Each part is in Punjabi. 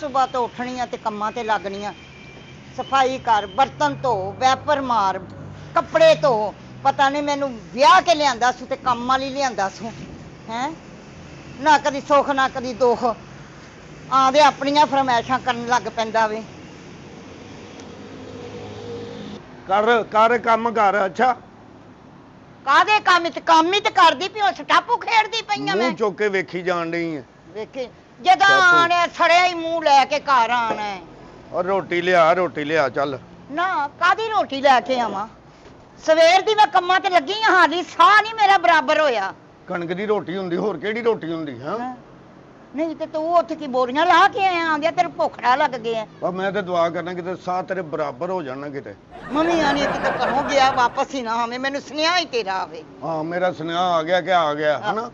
ਸੁਬਾਹ ਤੋਂ ਉੱਠਣੀਆਂ ਤੇ ਕੰਮਾਂ ਤੇ ਲੱਗਣੀਆਂ। ਸਫਾਈ ਕਰ, ਬਰਤਨ ਧੋ, ਵੈਪਰ ਮਾਰ, ਕੱਪੜੇ ਧੋ। ਪਤਾ ਨਹੀਂ ਮੈਨੂੰ ਵਿਆਹ ਕੇ ਲਿਆਂਦਾ ਸੂ ਤੇ ਕੰਮ ਵਾਲੀ ਲਿਆਂਦਾ ਸੂ ਹੈ। ਨਾ ਕਦੀ ਸੁੱਖ ਨਾ ਕਦੀ ਦੁੱਖ, ਆਂਦੇ ਆਪਣੀਆਂ ਫਰਮੈਸ਼ਾਂ ਕਰਨ ਲੱਗ ਪੈਂਦਾ ਵੇ। ਕਰ ਕਰ ਕੰਮ ਕਰ। ਅੱਛਾ ਕਾਹਦੇ ਕੰਮ ਹੀ ਤੇ ਕਰਦੀ ਪਈ, ਉਹ ਸਟਾਪੂ ਖੇਡਦੀ ਪਈਆਂ ਮੈਂ। ਮੂੰਹ ਚੁੱਕ ਕੇ ਵੇਖੀ ਜਾਣ ਡਈ ਆ। ਵੇਖੀ ਜਦੋਂ ਆਣਾ ਸੜਿਆ ਹੀ ਮੂੰਹ ਲੈ ਕੇ ਘਰ ਆਣਾ। ਔਰ ਰੋਟੀ ਲਿਆ ਚੱਲ। ਨਾ ਕਾਦੀ ਰੋਟੀ ਲੈ ਕੇ ਆਵਾਂ? ਸਵੇਰ ਦੀ ਮੈਂ ਕੰਮਾਂ ਤੇ ਲੱਗੀ ਹਾਂ, ਹਾਲੀ ਸਾਹ ਨਹੀਂ ਮੇਰਾ ਬਰਾਬਰ ਹੋਇਆ। ਕਣਕ ਦੀ ਰੋਟੀ ਹੁੰਦੀ, ਹੋਰ ਕਿਹੜੀ ਰੋਟੀ ਹੁੰਦੀ ਹੈ? ਨਹੀਂ ਤੇ ਤੂੰ ਉੱਥੇ ਕੀ ਬੋਰੀਆਂ ਲਾ ਕੇ ਆਂਦਿਆ, ਤੇਰੇ ਭੁੱਖੜਾ ਲੱਗ ਗਿਆ। ਪਰ ਮੈਂ ਤੇ ਦੁਆ ਕਰਨਾ ਕਿਤੇ ਸਾਹ ਤੇਰੇ ਬਰਾਬਰ ਹੋ ਜਾਣਾ ਕਿਤੇ। ਮੰਮੀ ਆਣੀ ਕਿਤੇ ਘਰੋਂ ਗਿਆ ਵਾਪਸ ਹੀ ਨਾ ਆਵੇ, ਮੈਨੂੰ ਸੁਨੇਹਾ ਹੀ ਤੇਰਾ ਆਵੇ। ਹਾਂ ਮੇਰਾ ਸੁਨੇਹਾ ਆ ਗਿਆ ਕਿ ਆ ਗਿਆ ਹਨਾ।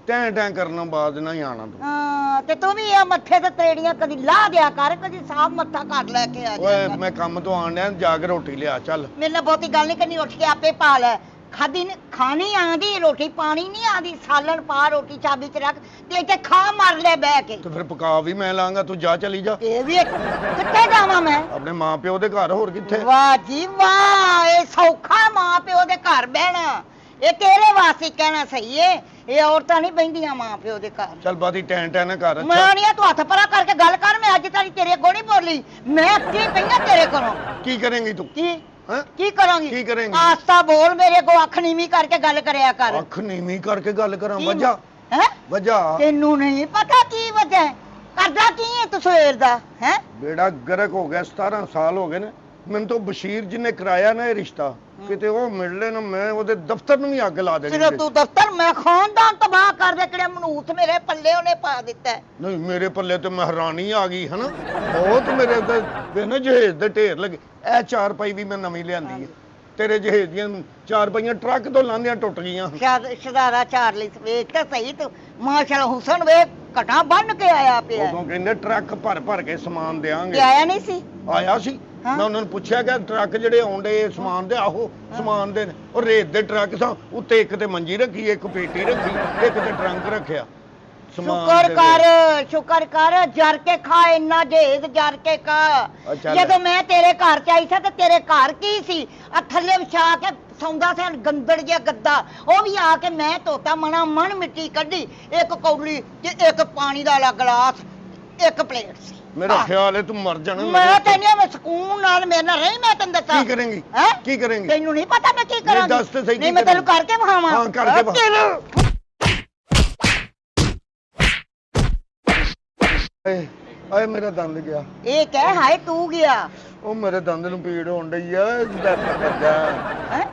ਟੈਂ ਕਰਨਾ ਬਾਅਦ ਨਾ ਹੀ ਆਣਾ ਤੂੰ। ਹਾਂ ਤੇ ਤੂੰ ਵੀ ਆ ਮੱਥੇ ਤੇ ਤੇੜੀਆਂ ਕਦੀ ਲਾ ਦਿਆ ਕਰ, ਕਦੀ ਸਾਫ ਮੱਥਾ ਕਰ ਲੈ ਕੇ ਆ ਜਾ। ਓਏ ਮੈਂ ਕੰਮ ਤੋਂ ਆਣ ਡਿਆ, ਜਾ ਕੇ ਰੋਟੀ ਲਿਆ ਚੱਲ। ਮੇਰੇ ਨਾਲ ਬਹੁਤੀ ਗੱਲ ਨਹੀਂ ਕਰਨੀ, ਉੱਠ ਕੇ ਆਪੇ ਪਾ ਲੈ। ਖਾਣੀ ਆਂਦੀ ਰੋਟੀ, ਪਾਣੀ ਨਹੀਂ ਆਂਦੀ। ਸਾਲਣ ਪਾ, ਰੋਟੀ ਚਾਬੀ ਚ ਰੱਖ ਤੇ ਇੱਥੇ ਖਾ ਮਾਰ ਲੈ ਬਹਿ ਕੇ। ਤੇ ਫਿਰ ਪਕਾ ਵੀ ਮੈਂ ਲਾਂਗਾ, ਤੂੰ ਜਾ ਚਲੀ ਜਾ। ਇਹ ਵੀ ਕਿੱਥੇ ਜਾਵਾਂ ਮੈਂ? ਆਪਣੇ ਮਾਂ ਪਿਓ ਦੇ ਘਰ, ਹੋਰ ਕਿੱਥੇ? ਵਾਹ ਜੀ ਵਾਹ, ਇਹ ਸੌਖਾ ਮਾਂ ਪਿਓ ਦੇ ਘਰ ਬਹਿਣਾ। ਇਹ ਤੇਰੇ ਵਾਸਤੇ ਕਹਿਣਾ ਸਹੀ ਏ, ਇਹ ਔਰਤਾਂ ਨਹੀਂ ਬਹਿੰਦੀਆਂ ਮਾਂ ਪਿਓ ਦੇ ਘਰ। ਚੱਲ ਬਾਦੀ ਟੈਂ ਨਾ ਕਰ। ਮੈਂ ਨਹੀਂ, ਤੂੰ ਹੱਥ ਪਰਾ ਕਰਕੇ ਗੱਲ ਕਰ। ਮੈਂ ਅੱਜ ਤਾਰੀ ਤੇਰੇ ਅੱਗੋਂ ਨਹੀਂ ਬੋਲੀ, ਮੈਂ ਕੀ ਪਈਆਂ ਤੇਰੇ ਕੋਲੋਂ। ਕੀ ਕਰੇਂਗੀ ਤੂੰ? ਕੀ ਕਰਾਂਗੀ? ਕੀ ਕਰੇਂਗੀ? ਆਸਤਾ ਬੋਲ, ਮੇਰੇ ਕੋ ਅੱਖ ਨੀਵੀਂ ਕਰਕੇ ਗੱਲ ਕਰਿਆ ਕਰ। ਅੱਖ ਨੀਵੀਂ ਕਰਕੇ ਗੱਲ ਕਰਾਂ? ਵਜਾ ਹੈ ਵਜਾ। ਤੈਨੂੰ ਨਹੀਂ ਪਤਾ ਕੀ ਵਜਾ ਕਰਦਾ ਕੀ ਹੈ ਤੂੰ ਸਵੇਰ ਦਾ? ਹੈ ਬੇੜਾ ਗਰਕ ਹੋ ਗਿਆ, 17 ਸਾਲ ਹੋ ਗਏ ਨੇ ਮੈਨੂੰ ਤੋਂ। ਬਸ਼ੀਰ ਜਿਹਨੇ ਕਰਾਇਆ ਨਾ ਇਹ ਰਿਸ਼ਤਾ, ਕਿਤੇ ਉਹ ਮਿਲ ਲੈ ਨਾ, ਮੈਂ ਉਹਦੇ ਦਫ਼ਤਰ ਨੂੰ ਵੀ ਅੱਗ ਲਾ ਦੇਣੀ। ਸਿਰਫ ਤੂੰ ਦਫ਼ਤਰ, ਮੈਂ ਖਾਨਦਾਨ ਤਬਾਹ ਕਰ ਦੇ। ਕਿਹੜੇ ਮਨੂਤ ਮੇਰੇ ਪੱਲੇ ਉਹਨੇ ਪਾ ਦਿੱਤਾ। ਨਹੀਂ ਮੇਰੇ ਪੱਲੇ ਤੇ ਮਹਾਰਾਣੀ ਆ ਗਈ ਹਨਾ। ਬਹੁਤ ਮੇਰੇ ਤੇ ਨਾ ਜਹੇਜ਼ ਦੇ ਢੇਰ ਲੱਗੇ। ਇਹ 4 ਪਈ ਵੀ ਮੈਂ ਨਵੀਂ ਲਿਆਂਦੀ ਹੈ। ਤੇਰੇ ਜਹੇਜ਼ ਦੀਆਂ 4 ਪਈਆਂ ਟਰੱਕ ਤੋਂ ਲਾਂਦੀਆਂ ਟੁੱਟ ਗਈਆਂ। ਸ਼ਦਾਰਾ ਚਾਰਲੀ ਵੇਖ ਤਾਂ ਸਹੀ ਤੂੰ, ਮਾਸ਼ਾਅੱਲਾ ਹੁਸਨ ਵੇਖ ਘਟਾ ਬਣ ਕੇ ਆਇਆ ਪਿਆ। ਉਦੋਂ ਕਹਿੰਦੇ ਟਰੱਕ ਭਰ ਕੇ ਸਮਾਨ ਦੇਾਂਗੇ। ਆਇਆ ਨਹੀਂ ਸੀ? ਆਇਆ ਸੀ। ਮੈਂ ਉਹਨਾਂ ਨੂੰ ਪੁੱਛਿਆ ਕਿ ਟਰੱਕ ਜਿਹੜੇ ਆਉਂਦੇ ਸਮਾਨ ਦੇ, ਆਹੋ ਸਮਾਨ ਦੇ। ਉਹ ਰੇਤ ਦੇ ਟਰੱਕ ਸਾਂ, ਉੱਤੇ ਇੱਕ ਤੇ ਮੰਜੀ ਰੱਖੀ, ਇੱਕ ਪੇਟੀ ਰੱਖੀ, ਇੱਕ ਤੇ ਟਰੰਕ ਰੱਖਿਆ। ਸ਼ੁਕਰ ਕਰ ਜਰ ਕੇ ਖਾ, ਇੰਨਾ ਜੇਦ ਜਰ ਕੇ ਖਾ। ਜਦੋਂ ਮੈਂ ਤੇਰੇ ਘਰ ਚ ਆਈ ਸੀ ਤੇ ਤੇਰੇ ਘਰ ਕੀ ਸੀ? ਆ ਥੱਲੇ ਵਿਛਾ ਕੇ ਸੌਂਦਾ ਸੀ ਗੰਦੜ ਜਿਹਾ ਗੱਦਾ, ਉਹ ਵੀ ਆ ਕੇ ਮੈਂ ਧੋਤਾ, ਮਣਾ ਮਣ ਮਿੱਟੀ ਕੱਢੀ। ਇੱਕ ਕੌਲੀ ਤੇ ਇੱਕ ਪਾਣੀ ਦਾ ਗਲਾਸ, ਇੱਕ ਪਲੇਟ ਸੀ। ਮੇਰਾ ਖਿਆਲ ਹੈ ਤੂੰ ਮਰ ਜਾਣਾ। ਮੈਂ ਤੈਨੂੰ ਮੈਂ ਸਕੂਨ ਨਾਲ ਮੇਰੇ ਨਾਲ ਰਹੀ। ਮੈਂ ਤੈਨੂੰ ਦੱਸਾਂ ਕੀ ਕਰੇਂਗੀ? ਕੀ ਕਰੇਂਗੀ? ਤੈਨੂੰ ਨਹੀਂ ਪਤਾ ਮੈਂ ਕੀ ਕਰਾਂਗੀ? ਦੱਸ ਤੇ ਸਹੀ। ਨਹੀਂ ਮੈਂ ਤੈਨੂੰ ਕਰਕੇ ਵਿਖਾਵਾਂ। ਹਾਂ ਕਰਕੇ ਵਿਖਾ। ਆਏ ਮੇਰਾ ਦੰਦ ਗਿਆ। ਇਹ ਕਹਿ ਹਾਏ ਤੂੰ ਗਿਆ। ਉਹ ਮੇਰੇ ਦੰਦ ਨੂੰ ਪੀੜ ਹੋਣ ਡਈ ਆ। ਵੈਪਰ ਵੱਜਾ।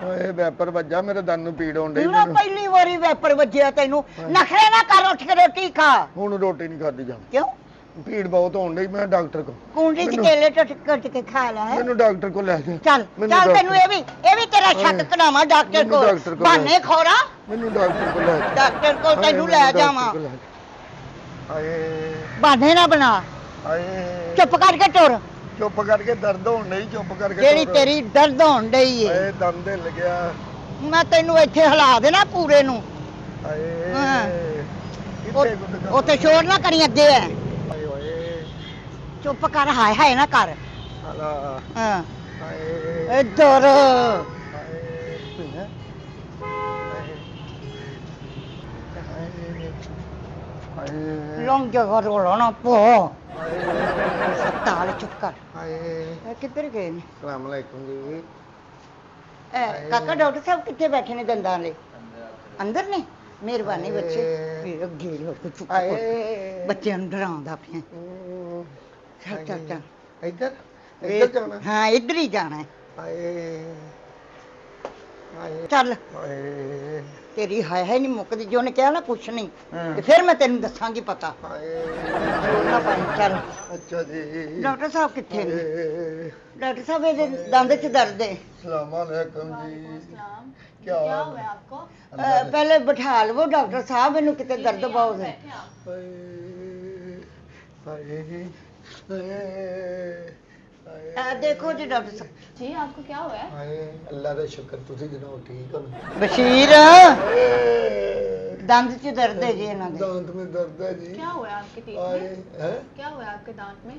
ਓਏ ਵੈਪਰ ਵੱਜਾ, ਮੇਰੇ ਦੰਦ ਨੂੰ ਪੀੜ ਹੋਣ ਡਈ। ਪਹਿਲੀ ਵਾਰੀ ਵੈਪਰ ਵੱਜਿਆ ਤੈਨੂੰ। ਨਖਰੇ ਨਾ ਕਰ, ਉੱਠ ਕੇ ਰੋਟੀ ਖਾ। ਹੁਣ ਰੋਟੀ ਨਹੀਂ ਖਾਦੀ ਜਾਣੀ। ਕਿਉਂ? ਪੀੜ ਬਹੁਤ ਹੋਣ ਡਈ। ਮੈਂ ਡਾਕਟਰ ਕੋ ਕੁੰਡੀ ਚ ਕੇਲੇ ਟੁੱਟ ਕੇ ਖਾ ਲੈ। ਮੈਨੂੰ ਡਾਕਟਰ ਕੋ ਲੈ ਜਾ। ਚੱਲ ਤੈਨੂੰ ਇਹ ਵੀ ਤੇਰਾ ਸ਼ੱਕ ਕਢਾਵਾਂ ਡਾਕਟਰ ਕੋ। ਬਹਾਨੇ ਖੋਰਾ। ਮੈਨੂੰ ਡਾਕਟਰ ਕੋ ਲੈ ਜਾ। ਡਾਕਟਰ ਕੋ ਤੈਨੂੰ ਲੈ ਜਾਵਾਂ। ਹਾਏ ਬਹਾਨੇ ਨਾ ਬਣਾ। ਹਾਏ ਚੁੱਪ ਕਰਕੇ ਟੁਰ। ਚੁੱਪ ਕਰਕੇ, ਦਰਦ ਹੋਣ ਨਹੀਂ। ਚੁੱਪ ਕਰਕੇ ਜਿਹੜੀ ਤੇਰੀ ਦਰਦ ਹੋਣ ਡਈ ਏ। ਹਾਏ ਦੰਦ ਹਿੱਲ ਗਿਆ। ਮੈਂ ਤੈਨੂੰ ਇੱਥੇ ਹਿਲਾ ਦੇਣਾ ਪੂਰੇ ਨੂੰ। ਹਾਏ ਉੱਥੇ ਸ਼ੋਰ ਨਾ ਕਰੀ, ਅੱਗੇ ਹੈ। ਹਾਏ ਓਏ ਚੁੱਪ ਕਰ, ਹਾਏ ਹਾਏ ਨਾ ਕਰ। ਹਾਲਾ ਹਾਂ ਹਾਏ ਇੱਧਰ। ਲੰਘ ਜਾ ਰੋਲਾ ਨਾ ਪੋ। ਸਤਾਲ ਚੁੱਪ ਕਰ। ਹਾਏ ਕਿੱਧਰ ਗਏ ਨੇ? ਸਲਾਮ ਅਲੈਕੁਮ ਜੀ। ਕਾਕਾ ਡਾਕਟਰ ਸਾਹਿਬ ਕਿੱਥੇ ਬੈਠੇ ਨੇ ਦੰਦਾਂ ਵਾਲੇ? ਅੰਦਰ ਨੇ? ਮਿਹਰਬਾਨੀ ਬੱਚੇ। ਅੱਗੇ ਚੁੱਪ ਕਰ, ਬੱਚਿਆਂ ਨੂੰ ਡਰਾਉਂਦਾ ਪਿਆ। ਚੱਲ ਚੱਲ ਚੱਲ ਇੱਧਰ ਇੱਧਰ ਜਾਣਾ। ਹਾਂ ਇੱਧਰ ਹੀ ਜਾਣਾ। ਹਾਏ ਚੱਲ। ਹਾਏ ਤੇਰੀ ਹਾਏ ਨਹੀਂ ਮੁੱਕਦੀ। ਜੇ ਉਹਨੇ ਕਿਹਾ ਨਾ ਕੁਛ ਨਹੀਂ ਤੇ ਫਿਰ ਮੈਂ ਤੈਨੂੰ ਦੱਸਾਂਗੀ ਪਤਾ। ਚੱਲ। ਅੱਛਾ ਜੀ। ਡਾਕਟਰ ਸਾਹਿਬ ਕਿੱਥੇ ਨੇ? डॉक्टर साहब ये दंद च दर्द है। सलाम अलैकुम जी। क्या हुआ आपको? पहले बैठा लो डॉक्टर साहब, मैनू किते दर्द बहुत है। देखो जी डॉक्टर साहब जी, आपको क्या हुआ है? अल्लाह का शुक्र, तुसी जनाब ठीक हो? बशीर ਦੰਦ 'ਚ ਦਰਦ ਹੈ ਜੀ ਇਹਨਾਂ ਦੇ। दांत में दर्द है जी। क्या हुआ आपके टीथ आए में? हैं क्या हुआ आपके दांत में?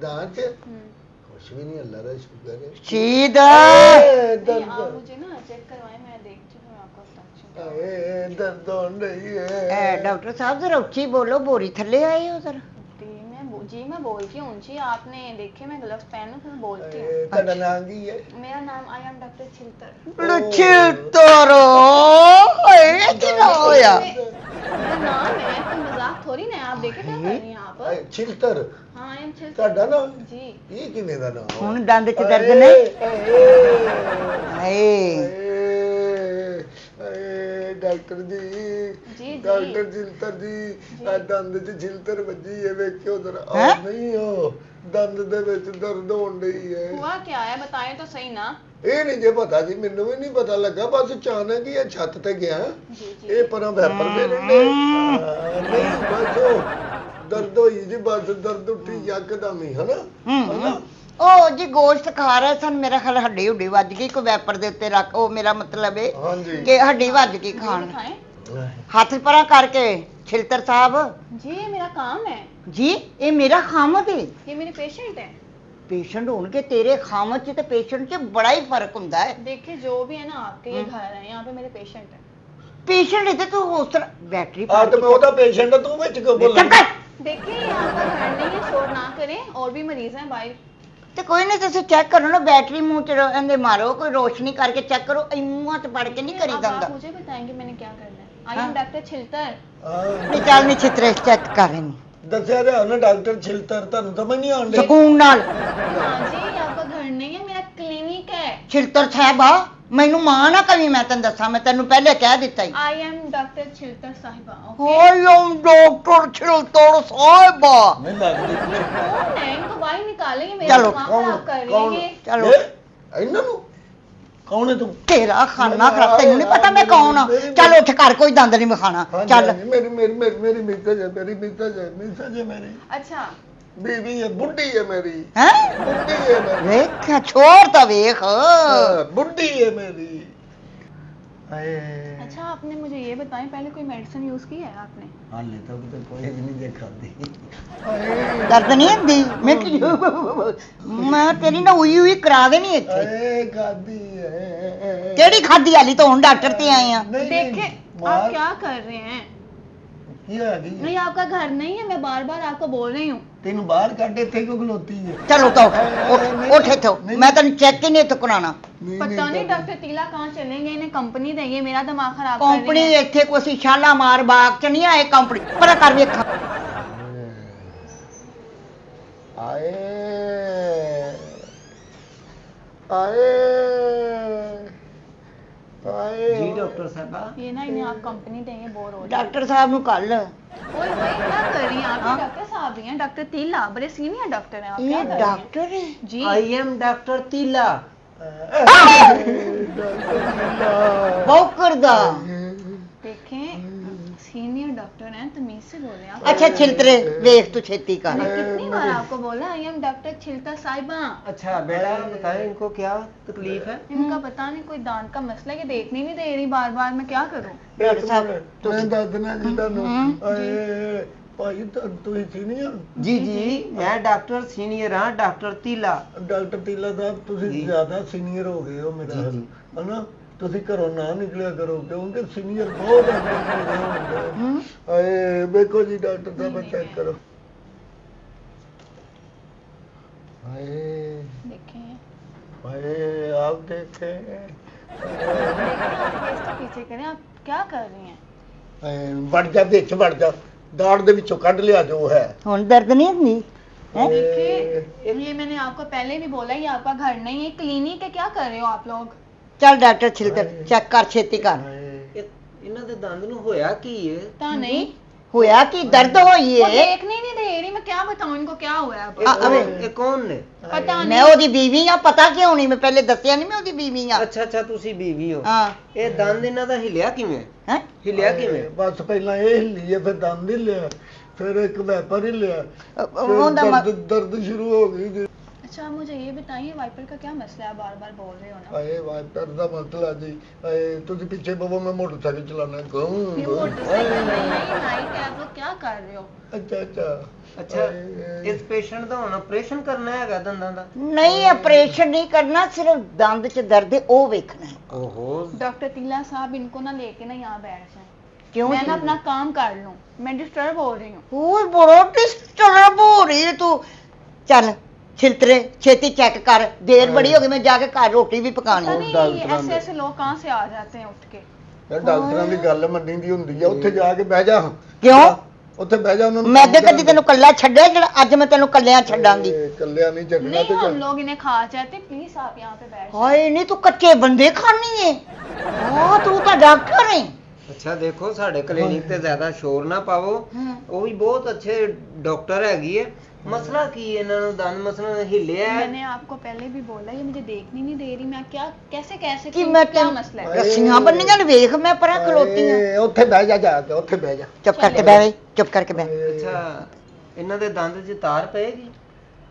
दांत हम्म। कुछ भी नहीं, अल्लाह का शुक्र है। ਸ਼ੀਦ नहीं, दर्द आप मुझे ना चेक करवाएं, मैं देखती हूँ आपका फंक्शन। आए दर्द हो रही ਐ है। ਡਾਕਟਰ ਸਾਹਿਬ ਜ਼ਰਾ ਉੱਚੀ ਬੋਲੋ, ਬੋਰੀ ਥੱਲੇ ਆਏ ਹੋ ਜ਼ਰਾ। जी मैं बोलती हूँ जी, आपने देखे मैं ग्लव्स पहनूं फिर बोलती हूँ। तेरा नाम की है? मेरा नाम आई एम डॉक्टर छिलतर। ਲਛਿਲਤਰ ਓਏ ਕੀ ਨਾ ਹੋਇਆ? मेरा नाम है, कोई मजाक थोड़ी ना है। आप देखे क्या कर रही हैं आप? छिलतर हाँ आई एम छिलतर ਤੁਹਾਡਾ ਨਾਮ? जी। ਇਹ ਕਿਵੇਂ ਦਾ ਨਾਮ? ਹੁਣ ਦੰਦ 'ਚ ਦਰਦ ਨੇ? ਹਾਏ ਡਾਕਟਰ ਜੀ ਜੀ। ਡਾਕਟਰ ਜਿਲਤਰ ਜੀ ਆ ਦੰਦ 'ਚ ਜਿਲਤਰ ਵੱਜੀ ਹੈ, ਵੇਖਿਓ ਜ਼ਰਾ। ਹੈਂ? ਨਹੀਂ ਉਹ ਦੰਦ ਦੇ ਵਿੱਚ ਦਰਦ ਹੋਣ ਡਈ ਹੈ। हुआ क्या है बताएं तो सही ना। ਇਹ ਨਹੀਂ ਜੇ ਪਤਾ ਜੀ, ਮੈਨੂੰ ਵੀ ਨਹੀਂ ਪਤਾ ਲੱਗਾ, ਬਸ ਅਚਾਨਕ ਹੀ ਇਹ ਛੱਤ ਤੇ ਗਿਆ। जी जी। ਇਹ ਪਰਾਂ ਵੈਪਰ ਦੇ ਰਹਿੰਦੇ ਨਹੀਂ, ਬਸ ਉਹ ਦਰਦ ਹੋਈ ਜੀ, ਬਸ ਦਰਦ ਉੱਠੀ ਯਕਦਮ ਹੀ, ਹਨਾ? ਹਨਾ? ਉਹ ਜੀ ਗੋਸ਼ਤ ਖਾ ਰਹੇ ਸਨ, ਮੇਰਾ ਖਿਆਲ ਹੱਡੀ ਹੁੱਡੀ ਵੱਜ ਗਈ, ਕੋਈ ਵੈਪਰ ਦੇ ਉੱਤੇ ਰੱਖ, ਉਹ ਮੇਰਾ ਮਤਲਬ ਹੈ ਹਾਂਜੀ। ਕਿ ਹੱਡੀ ਵੱਜ ਗਈ ਖਾਣ। दिखाएं। ਹੱਥ ਪਰਾਂ ਕਰਕੇ ਛਿਲਤਰ ਸਾਹਿਬ जी ये मेरा काम है, ਜੀ, ਇਹ ਮੇਰਾ ਖਾਮਦ ਹੈ। ये मेरे पेशेंट है। ਪੇਸ਼ੈਂਟ ਹੋਣਗੇ, ਤੇਰੇ ਖਾਮਦ 'ਚ ਤੇ ਪੇਸ਼ੈਂਟ 'ਚ ਬੜਾ ਹੀ ਫਰਕ ਹੁੰਦਾ ਹੈ। देखिए जो भी है ना, आपके ये घर है, यहाँ पे मेरे पेशेंट है। ਪੇਸ਼ੈਂਟ ਇੱਥੇ ਤੂੰ ਉਸ ਤਰ੍ਹਾਂ ਬੈਟਰੀ ਆ ਤੇ ਮੈਂ ਉਹਦਾ ਪੇਸ਼ੈਂਟ, ਤੂੰ ਵਿੱਚ ਕਿਉਂ ਬੋਲਦਾ? देखिए ये आपका घर नहीं है, शोर ना करें, और भी मरीज हैं बाहर। ਤੇ ਕੋਈ ਨਹੀਂ, ਤੁਸੀਂ ਚੈੱਕ ਕਰੋ ਨਾ, ਬੈਟਰੀ ਮੂੰਹ 'ਚ ਇਹਦੇ ਮਾਰੋ, ਕੋਈ ਰੋਸ਼ਨੀ ਕਰਕੇ ਚੈੱਕ ਕਰੋ, ਇਹ ਮੂੰਹਾਂ 'ਚ ਪੜ ਕੇ ਨਹੀਂ अब ਕਰੀਦਾ आप ਹੁੰਦਾ। मुझे बताएंगे मैंने क्या करना है। आई हाँ। Am doctor Chhiltar. ਨਹੀਂ ਚੱਲ ਨਹੀਂ ਛਿੱਤਰੇ ਚੈੱਕ ਕਰ ਰਹੇ ਨੇ ਦੱਸਿਆ ਰਿਹਾ ਨਾ ਡਾਕਟਰ ਛਿਲਤਰ, ਤੁਹਾਨੂੰ ਸਮਝ ਨਹੀਂ ਆਉਂਦੀ? ਸਕੂਨ ਨਾਲ। हाँ जी ये आपका घर नहीं है, मेरा क्लिनिक है। ਛਿਲਤਰ ਸਾਹਿਬਾ, ਮੈਨੂੰ ਮਾਂ ਨਾ ਕਵੀ, ਮੈਂ ਤੈਨੂੰ ਦੱਸਾਂ, ਮੈਂ ਤੈਨੂੰ ਪਹਿਲੇ ਕਹਿ ਦਿੱਤਾ ਹੀ। आई एम डॉक्टर छिलतर साहिबा। ਹਾਏ ਡਾਕਟਰ ਛਿਲਤਰ ਸਾਹਿਬਾ। ਨਹੀਂ ਲੱਗਦੀ। कौन है? इनको बाहर निकालेंगे, मेरा चलो, दिमाग कौन? खराब कर कौन? रही है। ਚਲੋ ਇਹਨਾਂ ਨੂੰ ਕੌਣ ਹੈ ਤੂੰ? ਤੇਰਾ ਖਾਨਾ ਖਰਾਬ, ਤੈਨੂੰ ਨਹੀਂ ਪਤਾ ਮੈਂ ਕੌਣ ਆ? ਚੱਲ ਉੱਠ ਕਰ, ਕੋਈ ਦੰਦ ਨਹੀਂ ਵਿਖਾਣਾ, ਚੱਲ। ਮੇਰੀ ਮੇਰੀ ਮੇਰੀ ਮੇਰੀ ਮਿੱਤਰ ਹੈ, ਮੇਰੀ ਮਿੱਤਰ ਹੈ, ਮਿੱਤਰ ਹੈ ਮੇਰੀ। अच्छा ਬੀਵੀ ਹੈ, ਬੁੱਢੀ ਹੈ ਮੇਰੀ। ਹੈ ਬੁੱਢੀ ਹੈ ਮੇਰੀ। ਵੇਖ, ਛੋੜ ਤਾਂ ਵੇਖ। ਬੁੱਢੀ ਹੈ ਮੇਰੀ। ਹਾਏ अच्छा आपने मुझे ये बताएं, पहले कोई मेडिसिन यूज की है आपने? ਹਾਲੇ ਤੱਕ ਤਾਂ ਕੋਈ ਵੀ ਨਹੀਂ ਦੇਖਾ ਦੀ। ਦਰਦ ਨਹੀਂ ਹੁੰਦੀ? ਮੈਂ ਮੈਂ ਤੇਰੀ ਨਾ ਉਹੀ ਕਰਾ ਦੇਣੀ ਇੱਥੇ। ਹਾਏ ਖਾਦੀ ਹੈ। ਕਿਹੜੀ ਖਾਦੀ ਵਾਲੀ? ਤੋਂ ਹੁਣ ਡਾਕਟਰ ਤੇ ਆਏ ਆ। देखिए आप क्या कर रहे हैं? ਕੀ ਹੋਇਆ ਜੀ? नहीं आपका घर नहीं है, मैं बार बार आपको बोल रही हूँ। ਤੈਨੂੰ ਬਾਹਰ ਕੱਢ, ਇੱਥੇ ਕਿਉਂ ਖਲੋਤੀ ਹੈ? ਚਲੋ ਤਾਂ ਉੱਠ ਇੱਥੋਂ, ਮੈਂ ਤੈਨੂੰ ਚੈੱਕ ਹੀ ਨਹੀਂ ਇੱਥੇ ਕਰਾਉਣਾ। पता नहीं डॉक्टर तीला कहाँ चलेंगे, इन्हें कंपनी देंगे, मेरा दिमाग खराब कर ਕੰਪਨੀ रही है। ਇੱਥੇ ਕੋਈ ਸ਼ਾਲਾ ਮਾਰ ਬਾਗ ਚ ਨਹੀਂ ਆਏ, ਕੰਪਨੀ ਪਰਾ ਕਰ ਵੇਖ। ਆਏ ਆਏ ਆਏ जी डॉक्टर साहबा। ये ना इन्हें आप कंपनी देंगे, बोर हो जाए। ਡਾਕਟਰ ਸਾਹਿਬ ਨੂੰ ਕੱਲ ओए ओए क्या कर रही हैं आप? हाँ? ये डॉक्टर साहब ही हैं, डॉक्टर तीला बड़े सीनियर डॉक्टर हैं। आप क्या ਇਹ कर रही हैं? ਡਾਕਟਰ ਹੈ? जी आई एम डॉक्टर तीला। ਬੌਕਰ ਦਾ। देखें सीनियर डॉक्टर हैं, तमीज से बोले आप। ਅੱਛਾ ਛਿਲਤਰੇ ਵੇਖ, ਤੂੰ ਛੇਤੀ ਕਰ। मैंने कितनी बार आपको बोला आई एम डॉक्टर छिलतर साहिबा। अच्छा बेटा बताएं इनको क्या तकलीफ है? इनका पता नहीं कोई दांत का मसला है, ये देखने नहीं दे रही बार बार, मैं क्या करूं? ਡਾਕਟਰ ਸਾਹਿਬ ਮੈਂ ਦੱਸਣਾ ਜੀ ਤੁਹਾਨੂੰ। ਹਮ, ਆਏ ਭਾਈ ਤੁਸੀਂ ਸੀਨੀਅਰ जी जी मैं डॉक्टर सीनियर हाँ, डॉक्टर तीला। ਡਾਕਟਰ ਤੀਲਾ ਸਾਹਿਬ, ਤੁਸੀਂ ਜੀ। ਜ਼ਿਆਦਾ ਸੀਨੀਅਰ ਹੋ ਗਏ ਹੋ ਮੇਰਾ ਜੀ, ਹਾਲ, ਜੀ। ਹਨਾ? ਤੁਸੀਂ ਘਰੋਂ ਨਾ ਨਿਕਲਿਆ ਕਰੋ, ਕਿਉਂਕਿ ਸੀਨੀਅਰ ਬਹੁਤ ਅੱਗੇ ਹੁੰਦੇ ਹਮ। ਆਏ ਵੇਖੋ ਜੀ ਡਾਕਟਰ ਸਾਹਿਬ, ਚੈੱਕ ਕਰੋ। ਆਏ देखें आए आप देखे देखें आप फेस तो पीछे करें, आप क्या कर रही हैं? ਵੜ ਜਾ ਵਿੱਚ ਵੜ ਜਾ, ਦਾੜ ਦੇ ਵਿੱਚੋਂ ਕੱਢ ਲਿਆ ਜੋ ਹੈ। ਹੁਣ ਦਰਦ ਨਹੀਂ ਹੁੰਦੀ? हैं? देखिए ये मैंने आपको पहले भी बोला, ये आपका घर नहीं है, क्लिनिक है, क्या कर रहे हो आप लोग? ਚੱਲ ਡਾਕਟਰ ਛਿਲਤਰ ਚੈੱਕ ਕਰ, ਛੇਤੀ ਕਰ। इन्हों दे दंद नु होया की है? पता नहीं, ਹੋਇਆ ਕੀ? ਦਰਦ ਹੋਈ वो ਏ? देखने नहीं दे रही, मैं क्या बताऊं इनको क्या हुआ है अब? अबे। ये कौन ने? पता ਮੈਂ नहीं। ਉਹਦੀ ਬੀਵੀ ਆ, ਪਤਾ ਕਿਉਂ ਨਹੀਂ? ਮੈਂ ਪਹਿਲੇ ਦੱਸਿਆ ਨਹੀਂ ਮੈਂ ਉਹਦੀ ਬੀਵੀ ਆ। अच्छा अच्छा तुसी बीवी हो। ਹਾਂ ये दंद इन्हां दा हिलिया किवें? ਹੈ हिलिया किवें? ਬਸ ਪਹਿਲਾਂ ਇਹ ਹਿੱਲੀ ਹੈ, ਫਿਰ ਦੰਦ ਹਿੱਲਿਆ, ਫਿਰ ਇੱਕ ਵੈਪਰ ਹਿੱਲਿਆ, ਫਿਰ ਉਹਦਾ ਦਰਦ ਸ਼ੁਰੂ ਹੋ ਗਈ ਜੀ। अच्छा आप मुझे ये बताइए वाइपर का क्या मसला है, बार बार बोल रहे हो ना। ਆਏ ਵਾਈਪਰ ਦਾ ਮਸਲਾ ਜੀ ਆਏ ਤੁਸੀਂ ਪਿੱਛੇ ਬਵੋ ਮੈਂ ਮੋਟਰਸਾਈਕਲ ਚਲਾਣਾ ਗੂੰ ये मोटरसाइकिल नहीं है, ये लाइट है, आप लोग क्या कर रहे हो। ਅੱਛਾ ਅੱਛਾ ਅੱਛਾ ਇਸ ਪੇਸ਼ੈਂਟ ਦਾ ਹੁਣ ਆਪਰੇਸ਼ਨ ਕਰਨਾ ਹੈਗਾ ਦੰਦਾਂ ਦਾ? ਨਹੀਂ ਆਪਰੇਸ਼ਨ ਨਹੀਂ ਕਰਨਾ, ਸਿਰਫ ਦੰਦ 'ਚ ਦਰਦ ਹੈ ਉਹ ਵੇਖਣਾ ਹੈ। ਓਹੋ डॉक्टर तीला साहब इनको ना लेके ना यहाँ बैठ जाए, क्यों मैं जी? ना अपना काम कर लूं, मैं डिस्टर्ब हो रही हूँ। ਓਏ ਬੜਾ ਡਿਸਟਰਬ ਹੋ ਰਹੀ ਹੈ ਤੂੰ। ਚੱਲ ਛਿਲਤਰੇ ਛੇਤੀ ਚੈੱਕ ਕਰ, ਦੇਰ ਬੜੀ ਹੋ ਗਈ, ਮੈਂ ਜਾ ਕੇ ਘਰ ਰੋਟੀ ਵੀ ਪਕਾਣੀ पता ਹੈ। नहीं ये डॉक्टर ऐसे ऐसे लोग कहाँ से आ जाते हैं उठ के। ਯਾਰ ਡਾਕਟਰਾਂ ਦੀ ਗੱਲ ਮੰਨੀ ਦੀ ਹੁੰਦੀ ਆ, ਉੱਥੇ ਜਾ ਕੇ ਬਹਿ ਜਾ। ਕਿਉਂ? ਉੱਥੇ ਬਹਿ ਜਾ ਉਹਨਾਂ ਨੂੰ ਮੈਂ ਅੱਗੇ ਕਦੀ ਤੈਨੂੰ ਕੱਲਾ ਛੱਡਿਆ, ਜਿਹੜਾ ਅੱਜ ਮੈਂ ਤੈਨੂੰ ਕੱਲਿਆਂ ਛੱਡਾਂਗੀ। ਕੱਲਿਆ ਨਹੀਂ ਛੱਡਣਾ नहीं ਤੇ हम लोग इन्हें खा जाते, प्लीज आप यहाँ पे बैठ जाइए। ਹਾਏ ਨਹੀਂ ਤੂੰ ਕੱਚੇ ਬੰਦੇ ਖਾਣੀ ਏ। ਹਾਂ ਤੂੰ ਤਾਂ ਡਾਕਟਰ ਹੈ। ਅੱਛਾ ਦੇਖੋ ਸਾਡੇ ਕਲੀਨਿਕ ਤੇ ਜ਼ਿਆਦਾ ਸ਼ੋਰ ਨਾ ਪਾਵੋ, ਹਾਂ। ਉਹ ਵੀ ਬਹੁਤ ਅੱਛੇ ਡਾਕਟਰ ਹੈਗੀ ਹੈ। ਮਸਲਾ ਕੀ ਹੈ ਇਹਨਾਂ ਨੂੰ ਦੰਦ ਮਸਲਾ ਹਿੱਲਿਆ ਹੈ? मैंने आपको पहले भी बोला ये मुझे देखनी नहीं दे रही, मैं क्या कैसे कैसे ਕਿ क्यों- ਮੈਂ क्या ਤੈਨੂੰ मसला है। ਰੱਸੀਆਂ ਬੰਨੀਆਂ ਨੇ ਵੇਖ, ਮੈਂ ਪਰਾਂ ਖਲੋਤੀ ਹਾਂ। ਏ, ਉੱਥੇ ਬਹਿ ਜਾ ਜਾ ਕੇ ਉੱਥੇ ਬਹਿ ਜਾ। ਚੁੱਪ ਕਰਕੇ ਬਹਿ ਬਈ, ਚੁੱਪ ਕਰਕੇ ਬਹਿ। ਅੱਛਾ ਇਹਨਾਂ ਦੇ ਦੰਦ 'ਚ ਤਾਰ ਪਏਗੀ?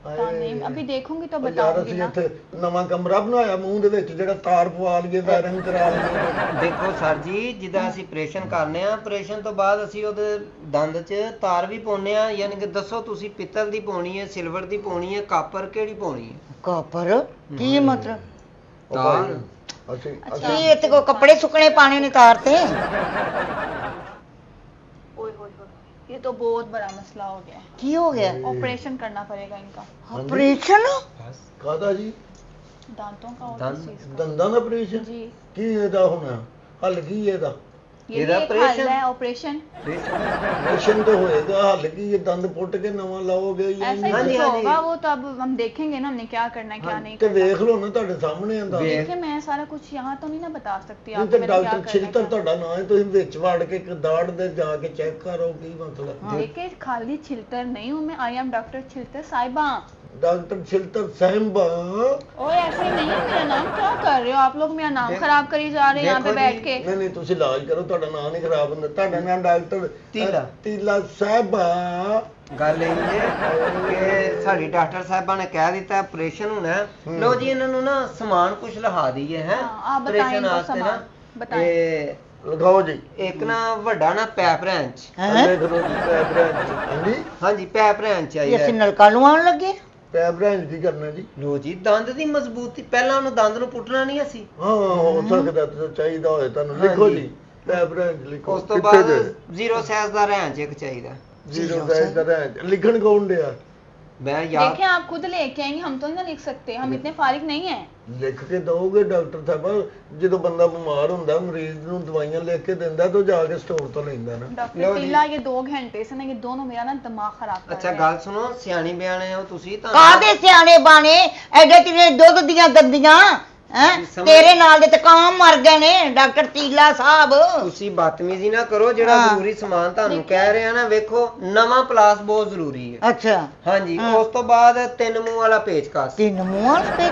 पता नहीं, अभी देखूंगी तो ਯਾਰ बताऊंगी ਅਸੀਂ ना। ਇੱਥੇ ਨਵਾਂ ਕਮਰਾ ਬਣਾਇਆ ਮੂੰਹ ਦੇ ਵਿੱਚ, ਜਿਹੜਾ ਤਾਰ ਪਵਾ ਲਈਏ, ਵਾਇਰਿੰਗ ਕਰਾ ਲਈਏ। ਦੇਖੋ ਸਰ ਜੀ ਜਿੱਦਾਂ ਅਸੀਂ ਆਪਰੇਸ਼ਨ ਕਰਨੇ ਆ, ਆਪਰੇਸ਼ਨ ਤੋਂ ਬਾਅਦ ਅਸੀਂ ਉਹਦੇ ਦੰਦ 'ਚ ਤਾਰ ਵੀ ਪਾਉਨੇ ਆ, ਯਾਨੀ ਕਿ ਦੱਸੋ ਤੁਸੀਂ ਪਿੱਤਲ ਦੀ ਪਾਉਣੀ ਹੈ, ਸਿਲਵਰ ਦੀ ਪਾਉਣੀ ਹੈ, ਕਾਪਰ ਕਿਹੜੀ ਪਾਉਣੀ ਹੈ? ਕਾਪਰ ਕੀ ਮਤਲਬ? ਉਹ ਤਾਰ ਭਾਈ, ਅਸੀਂ ਕੀ ਇੱਥੇ ਕੋ ਕੱਪੜੇ ਸੁੱਕਣੇ ਪਾਣੇ ਨੇ ਤਾਰ ਤੇ? ओए होए होए, ये तो बहुत बड़ा मसला हो गया है, ਕੀ ਹੋ ਗਿਆ? ऑपरेशन करना पड़ेगा इनका, ਆਪਰੇਸ਼ਨ? ਕਾਹਦਾ ਜੀ? दांतों का और दांत- किस चीज का। ਦੰਦਾਂ ਦਾ ਆਪਰੇਸ਼ਨ? जी ਕੀ ਇਹਦਾ ਹੋਣਾ? ਹੱਲ ਕੀ ਇਹਦਾ? ये ये भी एक operation- हल है ऑपरेशन। ਆਪਰੇਸ਼ਨ ਤਾਂ ਹੋਏਗਾ, ਹੱਲ ਕੀ ਇਹ ਦੰਦ ਪੁੱਟ ਕੇ ਨਵਾਂ ਲਾਓਗੇ ਜਾਂ ऐसा ही हाँ जी, कुछ हाँ जी। होगा, वो तो अब हम देखेंगे ना हमने क्या करना है क्या नहीं ਤੇ करना। ਵੇਖ ਲਓ ਨਾ ਤੁਹਾਡੇ ਸਾਹਮਣੇ ਆਂਦਾ। ਵੇਖ। देखिए मैं सारा कुछ यहाँ तो नहीं ना बता सकती ਨਹੀਂ आपको ਤੇ मैंने क्या ਡਾਕਟਰ करना ਛਿਲਤਰ है क्या। ਤੁਹਾਡਾ ਨਾਂ ਹੈ, ਤੁਸੀਂ ਵਿੱਚ ਵੜ ਕੇ ਇੱਕ ਦਾੜ ਦੇ ਜਾ ਕੇ ਚੈੱਕ ਕਰੋ ਕੀ ਮਤਲਬ। देखिए खाली छिलतर नहीं हूँ मैं, आई एम डॉक्टर छिलतर साहिबा। ਡਾਕਟਰ ਛਿਲਤਰ ਸਾਹਿਬਾ। ओए ऐसे नहीं है मेरा नाम, क्या कर रहे हो आप लोग, मेरा नाम खराब करी जा रहे हैं यहाँ पे देखो बैठ जी, के। ਨਹੀਂ ਨਹੀਂ ਤੁਸੀਂ ਇਲਾਜ ਕਰੋ, ਤੁਹਾਡਾ ਨਾਂ ਨਹੀਂ ਖਰਾਬ ਹੁੰਦਾ। ਤੁਹਾਡਾ ਨਾਂ ਡਾਕਟਰ ਤੀਲਾ। ਤੀਲਾ ਸਾਹਿਬਾ। ਗੱਲ ਇਹ ਹੈ ਕਿ ਸਾਡੀ ਡਾਕਟਰ ਸਾਹਿਬਾਂ ਨੇ ਕਹਿ ਦਿੱਤਾ ਆਪਰੇਸ਼ਨ ਹੋਣਾ ਹੈ। ਲਓ ਜੀ ਇਹਨਾਂ ਨੂੰ ਨਾ ਸਮਾਨ ਕੁਝ ਲਿਖਾ ਦਈਏ ਹੈ हाँ, आप बताएं इनको ਵਾਸਤੇ ਨਾ। सामान बताएं। ਤੇ ਲਗਾਓ ਜੀ। ਇੱਕ ਨਾ ਵੱਡਾ ਨਾ ਪੈਪ ਰੈਂਚ, ਹੈਂ? ਦੇਖ ਲਓ ਜੀ ਪੈਪ ਰੈਂਚ। ਹਾਂਜੀ ਹਾਂਜੀ ਪੈਪ ਰੈਂਚ ਇਹ ਚਾਹੀਦਾ ਅਸੀਂ ਹੈ। ਨਲਕਾ ਲਵਾਉਣ ਲੱਗੇ? ਪੈਪ ਰੈਂਚ ਕੀ ਕਰਨਾ ਜੀ? ਲਓ ਜੀ ਦੰਦ ਦੀ ਮਜ਼ਬੂਤੀ, ਪਹਿਲਾਂ ਉਹਨੂੰ ਦੰਦ ਨੂੰ ਪੁੱਟਣਾ ਨਹੀਂ ਅਸੀਂ, ਹਾਂ ਹੋ ਸਕਦਾ ਤਾਂ ਚਾਹੀਦਾ ਹੋਏ ਤੁਹਾਨੂੰ। ਲਿਖੋ ਹਾਂਜੀ। ਜੀ ਪੈਪ ਰੈਂਚ ਲਿਖੋ। ਉਸ ਤੋਂ ਕਿੱਥੇ ਬਾਅਦ ਜੇ? ਜ਼ੀਰੋ ਸਾਈਜ਼ ਦਾ ਰੈਂਚ ਇੱਕ ਚਾਹੀਦਾ। ਜ਼ੀਰੋ ਸਾਈਜ਼ ਦਾ ਰੈਂਚ ਲਿਖਣ ਕੌਣ ਡਿਆ? ਮੈਂ ਯਾਦ देखिए आप खुद लेके आएंगे, हम तो नहीं लिख सकते, हम इतने फारिग नहीं हैं। ਲਿਖ ਕੇ ਦਓਗੇ ਡਾਕਟਰ ਸਾਹਿਬਾ? ਜਦੋਂ ਬੰਦਾ ਬਿਮਾਰ ਹੁੰਦਾ ਮਰੀਜ਼ ਨੂੰ ਦਵਾਈਆਂ ਲਿਖ ਕੇ ਦਿੰਦਾ ਤਾਂ ਜਾ ਕੇ ਸਟੋਰ ਤੋਂ ਲੈਂਦਾ ਨਾ। डॉक्टर लो जी। टीला ये 2 घंटे से ना ये दोनों मेरा ना दिमाग खराब कर ਅੱਛਾ रहे हैं। ਗੱਲ ਸੁਣੋ, ਸਿਆਣੀ ਬਿਆਣੇ ਹੋ ਤੁਸੀਂ ਤਾਂ ਕਾਹਦੇ ਸਿਆਣੇ ਬਾਣੇ ਐਡੇ ਤਿਨੇ ਦੁੱਧ ਦੀਆਂ ਦੰਦੀਆਂ ਹੈ? ਸਮਝ- ਤੇਰੇ ਨਾਲ ਦੇ ਤੇ ਕਾਂ ਮਰ ਗਏ ਨੇ ਡਾਕਟਰ ਤੀਲਾ ਸਾਹਿਬ। ਤੁਸੀਂ ਬਦਤਮੀਜ਼ੀ ਨਾ ਕਰੋ, ਜਿਹੜਾ ਹਾਂ। ਜ਼ਰੂਰੀ ਸਮਾਨ ਤੁਹਾਨੂੰ ਕਹਿ ਰਿਹਾ ਨਾ, ਵੇਖੋ ਨਵਾਂ ਪਲਾਸ ਬਹੁਤ ਜ਼ਰੂਰੀ ਹੈ। ਅੱਛਾ ਹਾਂਜੀ ਹਾਂ। ਉਸ ਤੋਂ ਬਾਅਦ 3 ਮੂੰਹ ਵਾਲਾ ਪੇਚਕਸ। ਤਿੰਨ ਮੂੰਹਾਂ ਤੇ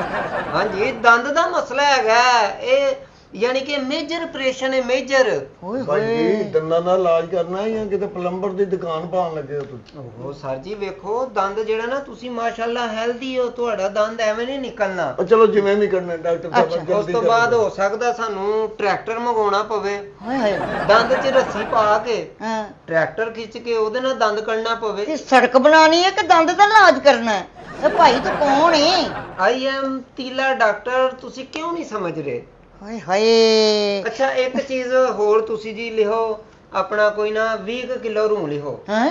ਹਾਂਜੀ ਦੰਦ ਦਾ ਮਸਲਾ ਹੈਗਾ ਇਹ, ਯਾਨੀ ਕਿ ਮੇਜਰ ਆਪਰੇਸ਼ਨ ਹੈ, ਮੇਜਰ। ਓਏ ਭਾਈ ਜੀ ਹੋਏ ਦੰਦਾਂ ਦਾ ਇਲਾਜ ਕਰਨਾ ਹੈ ਜਾਂ ਕਿਤੇ ਪਲੰਬਰ ਦੀ ਦੁਕਾਨ ਪਾਉਣ ਲੱਗੇ ਹੋ ਤੁਸੀਂ? ਓਹੋ ਸਰ ਜੀ ਵੇਖੋ ਦੰਦ ਜਿਹੜਾ ਨਾ, ਤੁਸੀਂ ਮਾਸ਼ਾਅੱਲਾ ਹੈਲਦੀ ਹੋ, ਤੁਹਾਡਾ ਦੰਦ ਐਵੇਂ ਨਹੀਂ ਨਿਕਲਣਾ। ਉਹ ਚਲੋ ਜਿਵੇਂ ਵੀ ਕਰਨਾ ਡਾਕਟਰ ਸਾਹਿਬ ਅੱਛਾ, ਜਲਦੀ ਉਸ ਤੋਂ ਕਰੋ। ਬਾਅਦ ਹੋ ਸਕਦਾ ਸਾਨੂੰ ਟਰੈਕਟਰ ਮੰਗਵਾਉਣਾ ਪਵੇ, ਹਾਏ ਹਾਏ ਦੰਦ 'ਚ ਰੱਸੀ ਪਾ ਕੇ ਹਾਂ ਟਰੈਕਟਰ ਖਿੱਚ ਕੇ ਉਹਦੇ ਨਾਲ ਦੰਦ ਕੱਢਣਾ ਪਵੇ। ਇਹ ਸੜਕ ਬਣਾਣੀ ਹੈ ਕਿ ਦੰਦ ਦਾ ਇਲਾਜ ਕਰਨਾ ਹੈ? ਇਹ ਭਾਈ ਤੂੰ ਕੌਣ ਹੈ? ਆਈ ਐਮ ਤੀਲਾ ਡਾਕਟਰ, ਤੁਸੀਂ ਕਿਉਂ ਨਹੀਂ ਸਮਝ ਰਹੇ? ਹਾਏ ਹਾਏ ਅੱਛਾ ਇੱਕ ਚੀਜ਼ ਹੋਰ ਤੁਸੀਂ ਜੀ ਲਿਖੋ, ਆਪਣਾ ਕੋਈ ਨਾ 20 ਕਿਲੋ ਰੂੰ ਲਿਖੋ। ਹੈ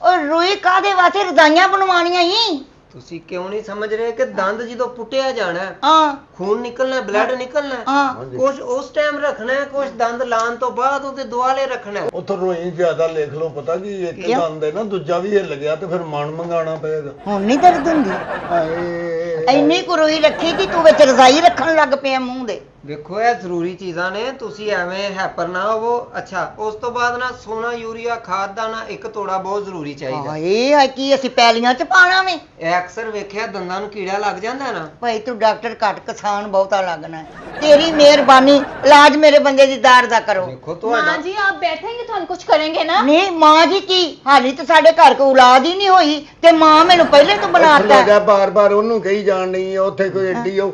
ਉਹ ਰੋਈ ਕਾਦੇ ਵਾਸਤੇ ਰਜ਼ਾਈਆਂ ਬਣਵਾਣੀਆਂ ਹੀ? ਤੁਸੀਂ ਕਿਉਂ ਨਹੀਂ ਸਮਝ ਰਹੇ ਕਿ ਦੰਦ ਜਦੋਂ ਪੁੱਟਿਆ ਜਾਣਾ ਹੈ, ਹਾਂ ਖੂਨ ਨਿਕਲਣਾ, ਬਲੱਡ ਨਿਕਲਣਾ ਹੈ। ਹਾਂ ਹਾਂਜੀ। ਕੁਝ ਉਸ ਟਾਈਮ ਰੱਖਣਾ ਹੈ, ਕੁਝ ਦੰਦ ਲਾਣ ਤੋਂ ਬਾਅਦ ਉਹਦੇ ਦੁਆਲੇ ਰੱਖਣਾ ਹੈ। ਉੱਥੋਂ ਰੋਈ ਜ਼ਿਆਦਾ ਲਿਖ ਲਓ, ਪਤਾ ਕੀ ਇੱਕ ਕਿਉਂ? ਦੰਦ ਹੈ ਨਾ, ਦੂਜਾ ਵੀ ਹਿੱਲ ਗਿਆ ਤੇ ਫਿਰ ਮਨ ਮੰਗਾਉਣਾ ਪਏਗਾ। ਹੁਣ ਨਹੀਂ ਦਰਦ ਹੁੰਦੀ? ਹਾਏ ਇੰਨੀ ਕੁ ਰੋਈ ਰੱਖੀ ਕਿ ਤੂੰ ਵਿੱਚ ਰਜ਼ਾਈ ਰੱਖਣ ਲੱਗ ਪਿਆ ਮੂੰਹ ਦੇ। ਵੇਖੋ ਇਹ ਜ਼ਰੂਰੀ ਚੀਜ਼ਾਂ ਨੇ, ਤੁਸੀਂ ਐਵੇਂ ਹੈਪਰ ਨਾ ਹੋਵੋ। ਅੱਛਾ, ਉਸ ਤੋਂ ਬਾਅਦ ਨਾ ਸੋਨਾ ਯੂਰੀਆ ਖਾਦ ਦਾ ਨਾ ਇੱਕ ਤੋੜਾ ਬਹੁਤ ਜ਼ਰੂਰੀ ਚਾਹੀਦਾ। ਹਾਏ ਹਾਏ ਕੀ ਅਸੀਂ ਪੈਲੀਆਂ 'ਚ ਪਾਣਾ ਵੇ? ਇਹ ਅਕਸਰ ਵੇਖਿਆ ਦੰਦਾਂ ਨੂੰ ਕੀੜਾ ਲੱਗ ਜਾਂਦਾ ਨਾ। ਭਾਈ ਤੂੰ ਡਾਕਟਰ ਘੱਟ, ਕਿਸਾਨ ਬਹੁਤਾ ਲੱਗਣਾ ਹੈ। ਤੇਰੀ ਮਿਹਰਬਾਨੀ, ਇਲਾਜ ਮੇਰੇ ਬੰਦੇ ਦੀ ਦਾੜ ਦਾ ਕਰੋ। ਵੇਖੋ माँ ਤੁਹਾਡਾ जी आप बैठेंगे तो हम कुछ करेंगे ना। ਨਹੀਂ ਮਾਂ ਜੀ ਕੀ ਹਾਲੀ ਤਾਂ ਸਾਡੇ ਘਰ ਕੋ ਔਲਾਦ ਹੀ ਨਹੀਂ ਹੋਈ ਤੇ ਮਾਂ ਮੈਨੂੰ ਪਹਿਲੇ ਤੋਂ ਬਣਾਤਾ ਲੱਗਾ ਬਾਰ-ਬਾਰ ਉਹਨੂੰ ਕਹੀ ਜਾਣ ਨਹੀਂ ਉੱਥੇ ਕੋਈ ਏਡੀ ਉਹ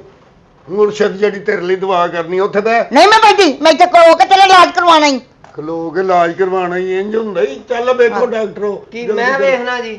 ਮੁਰਸ਼ਦ ਜਿਹੜੀ ਤੇਰੇ ਲਈ ਦੁਆ ਕਰਨੀ ਉੱਥੇ ਬਹਿ। ਨਹੀਂ ਮੈਂ ਬੈਠੀ, ਮੈਂ ਇੱਥੇ ਖਲੋ ਕੇ ਤੇਰਾ ਇਲਾਜ ਕਰਵਾਉਣਾ ਹੀ। ਖਲੋ ਕੇ ਇਲਾਜ ਕਰਵਾਉਣਾ ਹੀ ਇੰਜ ਹੁੰਦਾ ਹੀ। ਚੱਲ ਵੇਖੋ ਡਾਕਟਰੋ ਕੀ ਮੈਂ ਵੇਖਣਾ ਜੀ।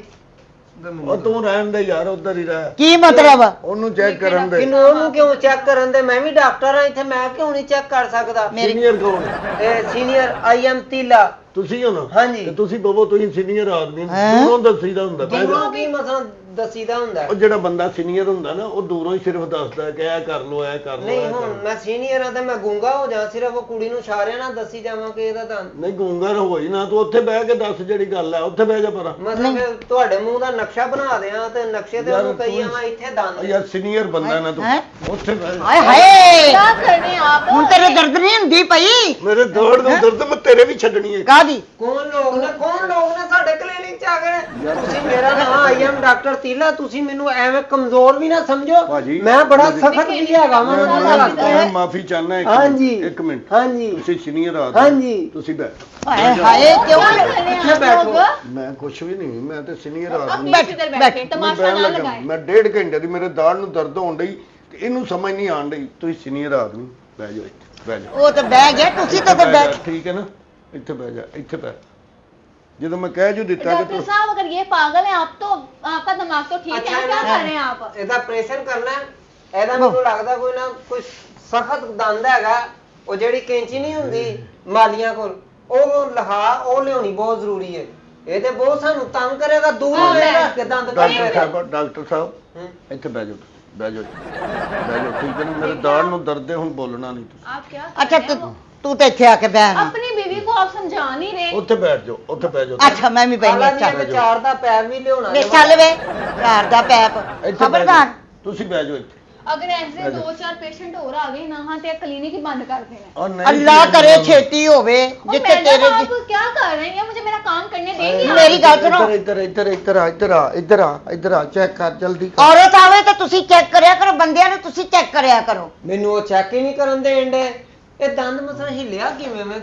ਉਹ ਤੂੰ ਰਹਿਣ ਦੇ ਯਾਰ, ਉੱਧਰ ਹੀ ਰਹਿ। ਕੀ ਮਤਲਬ? ਉਹਨੂੰ ਚੈੱਕ ਕਰਨ ਦੇ। ਕਿਨੂੰ ਉਹਨੂੰ ਕਿਉਂ ਚੈੱਕ ਕਰਨ ਦੇ? ਮੈਂ ਵੀ ਡਾਕਟਰ ਆ ਇੱਥੇ, ਮੈਂ ਕਿਉਂ ਨਹੀਂ ਚੈੱਕ ਕਰ ਸਕਦਾ? ਸੀਨੀਅਰ ਕੌਣ? ਇਹ ਸੀਨੀਅਰ ਆਈ ਐਮ ਤੀਲਾ। ਤੁਸੀਂ ਹੋ ਨਾ? ਹਾਂਜੀ। ਤੇ ਤੁਸੀਂ ਬਵੋ, ਤੁਸੀਂ ਸੀਨੀਅਰ ਆਦਮੀ ਹੈਂ? ਦੂਰੋਂ ਦੱਸੀਦਾ ਹੁੰਦਾ। ਬਹਿ ਜਾ। ਦੂਰੋਂ ਕੀ ਮਸਲਾ ਦਸੀਦਾ ਹੁੰਦਾ? ਉਹ ਜਿਹੜਾ ਬੰਦਾ ਸੀਨੀਅਰ ਹੁੰਦਾ ਨਾ ਉਹ ਦੂਰੋਂ ਹੀ ਸਿਰਫ ਦੱਸਦਾ ਕਿ ਇਹ ਕਰ ਲੋ, ਇਹ ਕਰ ਲੋ, ਨਹੀਂ ਇਹ ਕਰ ਹੁਣ ਲੋ। ਮੈਂ ਸੀਨੀਅਰ ਆ ਤੇ ਮੈਂ ਗੂੰਗਾ ਹੋ ਜਾ, ਸਿਰਫ ਉਹ ਕੁੜੀ ਨੂੰ ਇਸ਼ਾਰਿਆਂ ਨਾਲ ਦੱਸੀ ਜਾਵਾਂ ਕਿ ਇਹਦਾ ਦੰਦ। ਨਹੀਂ ਗੂੰਗਾ ਹੋਈ ਨਾ, ਤੂੰ ਉੱਥੇ ਬਹਿ ਕੇ ਦੱਸ ਜਿਹੜੀ ਗੱਲ ਹੈ, ਉੱਥੇ ਬਹਿ ਜਾ ਪਰਾਂ। ਮਤਲਬ ਕਿ ਤੁਹਾਡੇ ਮੂੰਹ ਦਾ ਨਕਸ਼ਾ ਬਣਾ ਦਿਆਂ ਤੇ ਨਕਸ਼ੇ ਤੇ ਉਹਨੂੰ ਕਹੀ ਜਾਵਾਂ ਇੱਥੇ ਦੰਦ। ਯਾਰ ਸੀਨੀਅਰ ਬੰਦਾ ਨਾ ਤੂੰ, ਹੈਂ? ਉੱਥੇ ਬਹਿ ਜਾ। ਹਾਏ ਹਾਏ क्या कर रहे हैं आप? ਹੁਣ ਤੇਰੇ ਦਰਦ ਨਹੀਂ ਹੁੰਦੀ ਪਈ? ਮੇਰੇ ਦੌੜ ਨੂੰ ਦਰਦ ਮੈਂ ਤੇਰੇ ਵੀ ਛੱਡਣੀ ਹੈ। ਕਾਦੀ? ਕੌਣ ਲੋਕ ਨੇ ਸਾਡੇ ਕਲੀਨਿਕ ਚ ਆ ਗਏ? ਤੁਸੀਂ ਮੇਰਾ ਨਾਮ ਆਈ ਐਮ ਡਾਕਟਰ ਤੀਲਾ, ਤੁਸੀਂ ਮੈਨੂੰ ਐਵੇਂ ਕਮਜ਼ੋਰ ਵੀ ਨਾ ਸਮਝੋ। ਭਾਜੀ, ਮੈਂ ਬੜਾ ਸਖਤ ਵੀ ਹੈਗਾ ਵਾਂ, ਮੈਨੂੰ ਮੈਂ ਲੱਗਦਾ। ਮਾਫੀ ਚਾਹਨਾ ਇੱਕ ਹਾਂਜੀ। ਮਿੰਟ, ਇੱਕ ਮਿੰਟ। ਹਾਂਜੀ ਤੁਸੀਂ ਸੀਨੀਅਰ ਆਦਮੀ, ਹਾਂਜੀ। ਤੁਸੀਂ ਬੈਠ। ਹਾਏ ਹਾਏ ਕਿਉਂ? क्या कर रहे हैं पीछे आप बैठो। लोग? ਮੈਂ ਕੁਛ ਵੀ ਨਹੀਂ, मैं ਤੇ ਸੀਨੀਅਰ आप ਆਦਮੀ। प्लीज इधर बैठ, बैठे, ਮੈਂ तमाशा ਬਹਿਣ ना ਲੱਗਾ। लगाएं। ਮੈਂ 1.5 ਘੰਟੇ ਦੀ ਮੇਰੇ ਦਾੜ ਨੂੰ ਦਰਦ ਹੋਣ ਡਈ ਤੇ ਇਹਨੂੰ ਸਮਝ ਨਹੀਂ ਆਣ ਡਈ। ਤੁਸੀਂ ਸੀਨੀਅਰ ਆਦਮੀ, ਬਹਿ ਜਾਓ ਇੱਥੇ, ਬਹਿ ਜਾਓ। ਉਹ ਤਾਂ ਬਹਿ ਗਿਆ, ਤੁਸੀਂ ਤਾਂ ਬਹਿ ਬਹਿ ਜਾ, ਠੀਕ ਹੈ ਨਾ? ਇੱਥੇ ਬਹਿ ਜਾ, ਇੱਥੇ ਬਹਿ। ਜਦੋਂ ਮੈਂ ਕਹਿ ਜੂ ਦਿੱਤਾ ਕਿ डॉक्टर ਤੂੰ साहब अगर ये पागल है आप तो आपका दिमाग तो ठीक है, क्या कर रहे हैं आप? ਇਹਦਾ ਆਪਰੇਸ਼ਨ ਕਰਨਾ ਹੈ। ਇਹਦਾ ਮੈਨੂੰ ਲੱਗਦਾ ਕੋਈ ਨਾ ਕੋਈ ਸਖਤ ਦੰਦ ਹੈਗਾ। ਉਹ ਜਿਹੜੀ ਕੈਂਚੀ ਨਹੀਂ ਹੁੰਦੀ ਮਾਲੀਆਂ ਕੋਲ, ਉਹ ਲਹਾ ਉਹ ਲਿਆਉਣੀ ਬਹੁਤ ਜ਼ਰੂਰੀ ਹੈ। ਇਹ ਤੇ ਬਹੁਤ ਸਾਨੂੰ ਤੰਗ ਕਰੇਗਾ। ਦੂਰ ਹਾਂ, ਰੱਖ ਕੇ ਦੰਦ ਡਾਕਟਰ ਕੱਢੇਗਾ। ਸਾਹਿਬ, ਡਾਕਟਰ ਸਾਹਿਬ ਇੱਥੇ ਬਹਿ ਜਾਓ, ਬਹਿ ਜਾਓ, ਬਹਿ ਜਾਓ, ਠੀਕ ਹੈ ਨਾ? ਮੇਰੇ ਦਾੜ ਨੂੰ ਦਰਦ ਹੈ, ਹੁਣ ਬੋਲਣਾ ਨਹੀਂ ਤੁਸੀਂ। आप क्या कर ਅੱਛਾ रहे हैं? ਤੂੰ ਤਾਂ ਇੱਥੇ ਆ ਕੇ ਬਹਿ ਨਾ। अपनी बीवी को आप समझा नहीं रहे। ਉੱਥੇ ਬੈਠ ਜਾਓ, ਉੱਥੇ ਬਹਿ ਜਾਓ। ਅੱਛਾ ਮੈਂ ਵੀ ਬੈਠੀ। ਹਾਲਾਂਕਿ ਚੱਲ ਮੈਂ ਚਾਰ ਦਾ ਪੈਰ ਵੀ ਲਿਆਉਣਾ ਵੇ ਜੇ ਚੱਲ ਵੇ ਘਰ ਦਾ ਪੈਪ ਇੱਥੇ ਬਹਿ ਖਬਰਦਾਰ। ਜਾਓ, ਤੁਸੀਂ ਬਹਿ ਜਾਓ ਇੱਥੇ। अगर ऐसे 2-4 पेशेंट और आ गए ना, हाँ तो क्लिनिक ही बंद कर देना। ਔਰ ਨਹੀਂ ਅੱਲਾ ਕਰੇ ਛੇਤੀ ਹੋਵੇ और ਜਿੱਥੇ मैडम ਤੇਰੇ आप क्या कर रहे हैं? मुझे मेरा काम करने देंगे आप? ਮੇਰੀ ਗੱਲ ਸੁਣੋ। ਇੱਧਰ ਇੱਧਰ ਇੱਧਰ ਆ, ਇੱਧਰ ਆ, ਇੱਧਰ ਆ, ਇੱਧਰ ਆ, ਚੈੱਕ ਕਰ ਜਲਦੀ ਕਰ। ਔਰਤ ਆਵੇ ਤਾਂ ਤੁਸੀਂ ਚੈੱਕ ਕਰਿਆ ਕਰੋ, ਬੰਦਿਆਂ ਨੂੰ ਤੁਸੀਂ ਚੈੱਕ ਕਰਿਆ ਕਰੋ। ਮੈਨੂੰ ਉਹ ਚੈੱਕ ਹੀ ਨਹੀਂ ਕਰਨ ਦੇਣ ਡੇ। ਇਹ ਦੰਦ ਮਸਾਂ ਹਿੱਲਿਆ ਕਿਵੇਂ? ਮੈਂ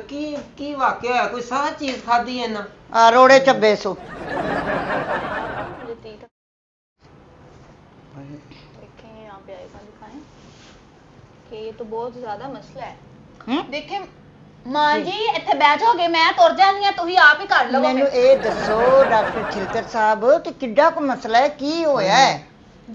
ਕੀ ਵਾਕਿਆ ਹੋਇਆ? ਕੋਈ ਸਾਹ ਚੀਜ਼ ਖਾਧੀ ਇਹਨਾਂ? ਆ ਰੋੜੇ ਚੱਬੇ ਸੋ। देखें यहाँ पे आइकन दिखाएं कि ये तो बहुत ज्यादा मसला है। ਹੂੰ? देखें माँ जी ਇੱਥੇ ਬਹਿ ਜਾਓਗੇ, ਮੈਂ ਤੁਰ ਜਾਣੀ ਆ, ਤੁਸੀਂ ਆਪ ਹੀ ਕਰ ਮੈਨੂੰ ਲਵੋਗੇ। ਇਹ ਦੱਸੋ ਡਾਕਟਰ ਛਿਲਕਰ ਸਾਹਿਬ ਕਿ ਕਿੱਡਾ ਕੋ ਮਸਲਾ ਹੈ, ਕੀ ਹੋਇਆ ਹੈ?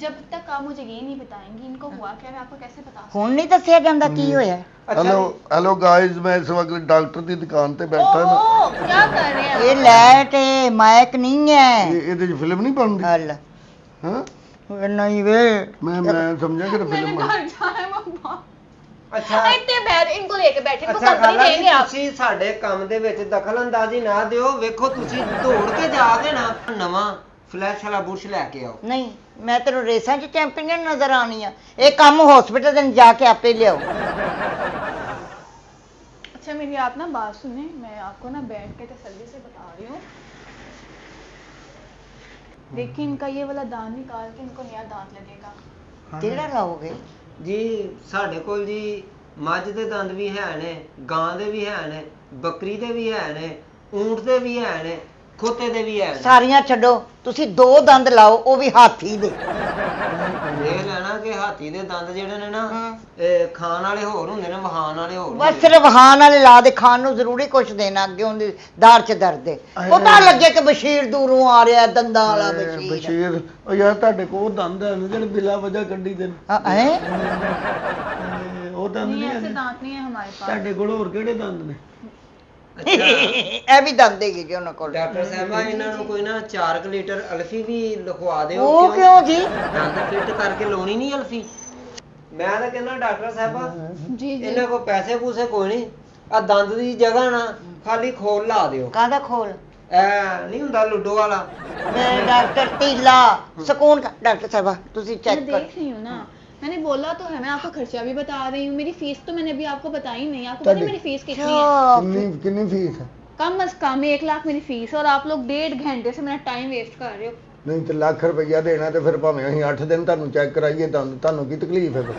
जब तक आप मुझे ये नहीं बताएंगी इनको हुआ क्या, मैं आपको कैसे बता ਹੁਣ ਨਹੀਂ ਦੱਸਿਆ ਜਾਂਦਾ ਕੀ ਹੋਇਆ ਹੈ? ਹੈਲੋ ਹੈਲੋ ਗਾਇਜ਼, ਮੈਂ ਇਸ ਵਕਤ ਡਾਕਟਰ ਦੀ ਦੁਕਾਨ ਤੇ ਬੈਠਾ ਨਾ। ओह, क्या कर रहे हैं ਇਹ आप? ਲਾਈਟ ਹੈ, ਮਾਈਕ ਨਹੀਂ ਹੈ। ਇਹਦੇ 'ਚ ਫਿਲਮ ਨਹੀਂ ਬਣਦੀ? ਹਲ ਹਾਂ, ਨਹੀਂ ਵੇ ਮੈਂ ਸਮਝਿਆ ਕਿ मैंने ਫਿਲਮ घर जाना है मम्मा। ਅੱਛਾ इतने बैठ इनको लेके बैठे, इनको ਅੱਛਾ कंपनी ਖਾਲਾ ਜੀ, देंगे आप। ਤੁਸੀਂ ਸਾਡੇ ਕੰਮ ਦੇ ਵਿੱਚ ਦਖਲ ਅੰਦਾਜ਼ੀ ਨਾ ਦਿਓ। ਵੇਖੋ ਤੁਸੀਂ ਦੌੜ ਕੇ ਜਾ ਕੇ ਨਾ ਨਵਾਂ ਫਲੈਸ਼ ਵਾਲਾ ਬੁਰਸ਼ ਲੈ ਕੇ ਆਓ। ਨਹੀਂ ਮੈਂ ਤੈਨੂੰ ਰੇਸਾਂ 'ਚ ਚੈਂਪੀਅਨ ਨਜ਼ਰ ਆਣੀ ਆ। ਇਹ ਕੰਮ ਹਸਪੀਟਲ ਦੇ ਜਾ ਕੇ ਆਪੇ ਲਿਆਓ। अच्छा मेरी आप ना बात सुने, मैं आपको ना बैठ के तसल्ली से बता रही हूँ। देखिए इनका ये वाला दांत निकाल के इनको नया दांत लगेगा। ਕਿਹੜਾ ਲਾਓਗੇ? ਜੀ ਸਾਡੇ ਕੋਲ ਜੀ ਮੱਝ ਦੇ ਦੰਦ ਵੀ ਹੈ ਨੇ, ਗਾਂ ਦੇ ਵੀ ਹੈ ਨੇ, ਬੱਕਰੀ ਦੇ ਵੀ ਹੈ ਨੇ, ਊਂਠ ਦੇ ਵੀ ਹੈ ਨੇ, ਖੋਤੇ ਦੇ ਵੀ ਹੈ ਨੇ। ਸਾਰੀਆਂ ਛੱਡੋ, ਤੁਸੀਂ 2 ਦੰਦ ਲਾਓ, ਉਹ ਵੀ ਹਾਥੀ ਦੇ। ਦੇਖ ਲੈਣਾ ਕਿ ਹਾਥੀ ਦੇ ਦੰਦ ਜਿਹੜੇ ਨੇ ਨਾ ਹਾਂ। ਇਹ ਖਾਣ ਵਾਲੇ ਹੋਰ ਹੁੰਦੇ ਨੇ, ਵਹਾਣ ਵਾਲੇ ਹੋਰ ਬਸ ਹੁੰਦੇ ਨੇ। ਸਿਰਫ ਹਾਨ ਵਾਲੇ ਲਾ ਦੇ, ਖਾਣ ਨੂੰ ਜ਼ਰੂਰੀ ਕੁਛ ਦੇਣਾ, ਅੱਗੇ ਉਹਦੀ ਦਾੜ 'ਚ ਦਰਦ ਹੈ। ਪਤਾ ਲੱਗੇ ਕਿ ਬਸ਼ੀਰ ਦੂਰੋਂ ਆ ਰਿਹਾ, ਦੰਦਾਂ ਵਾਲਾ ਬਸ਼ੀਰ। ਬਸ਼ੀਰ, ਉਹ ਯਾਰ ਤੁਹਾਡੇ ਕੋਲ ਦੰਦ ਹਨ ਜਿਹੜੇ ਬਿਲਾ ਵਜ੍ਹਾ ਕੱਢੀ ਦੇ ਨੇ। ਹੈ ਉਹ ਦੰਦ नहीं ਨਹੀਂ ऐसे ਹਨ दांत नहीं है हमारे पास। ਤੁਹਾਡੇ ਕੋਲ ਹੋਰ ਕਿਹੜੇ ਦੰਦ ਨੇ? ਅੱਛਾ ਇਹ ਵੀ ਦੰਦ ਹੈਗੇ ਜੀ ਉਹਨਾਂ ਕੋਲ। ਡਾਕਟਰ ਸਾਹਿਬਾ, ਇਹਨਾਂ ਨੂੰ ਕੋਈ ਨਾ 4 ਲੀਟਰ ਅਲਫੀ ਵੀ ਲਿਖਵਾ ਦਿਓ। ਉਹ ਕਿਉਂ ਜੀ? ਦੰਦ ਫਿੱਟ ਕਰਕੇ ਲਾਉਣੀ ਨਹੀਂ ਅਲਫੀ। ਮੈਂ ਤਾਂ ਕਹਿੰਦਾ ਡਾਕਟਰ ਸਾਹਿਬਾ, जी जी। ਇਹਨਾਂ ਕੋਲ ਪੈਸੇ ਪੂਸੇ ਕੋਈ ਨਹੀਂ, ਆ ਦੰਦ ਦੀ ਜਗ੍ਹਾ ਨਾ ਖਾਲੀ ਖੋਲ ਲਾ ਦਿਓ। ਕਾਹਦਾ ਖੋਲ? ਐ ਨਹੀਂ ਹੁੰਦਾ ਲੁੱਡੋ ਵਾਲਾ। ਮੈਂ ਡਾਕਟਰ ਤੀਲਾ ਸਕੂਨ ਡਾਕਟਰ ਸਾਹਿਬਾ ਤੁਸੀਂ मैं ਚੈੱਕ ਕਰ। देख रही हूँ ना, मैंने बोला तो है, मैं आपको खर्चा भी बता रही हूँ, मेरी फीस तो मैंने अभी आपको बताई नहीं, आपको पता है मेरी फीस कितनी है? ਕਿੰਨੀ ਕਿੰਨੀ ਫੀਸ ਹੈ? कम अज कम 1 लाख मेरी फीस, और आप लोग 1.5 घंटे से मेरा टाइम वेस्ट कर रहे हो। ਨਹੀਂ ਤੇ ਲੱਖ ਰੁਪਈਆ ਦੇਣਾ ਤੇ ਫਿਰ ਭਾਵੇਂ ਅਸੀਂ 8 ਦਿਨ ਤੁਹਾਨੂੰ ਚੈੱਕ ਕਰਾਈਏ ਤੁਹਾਨੂੰ ਕੀ ਤਕਲੀਫ ਹੈ ਫਿਰ?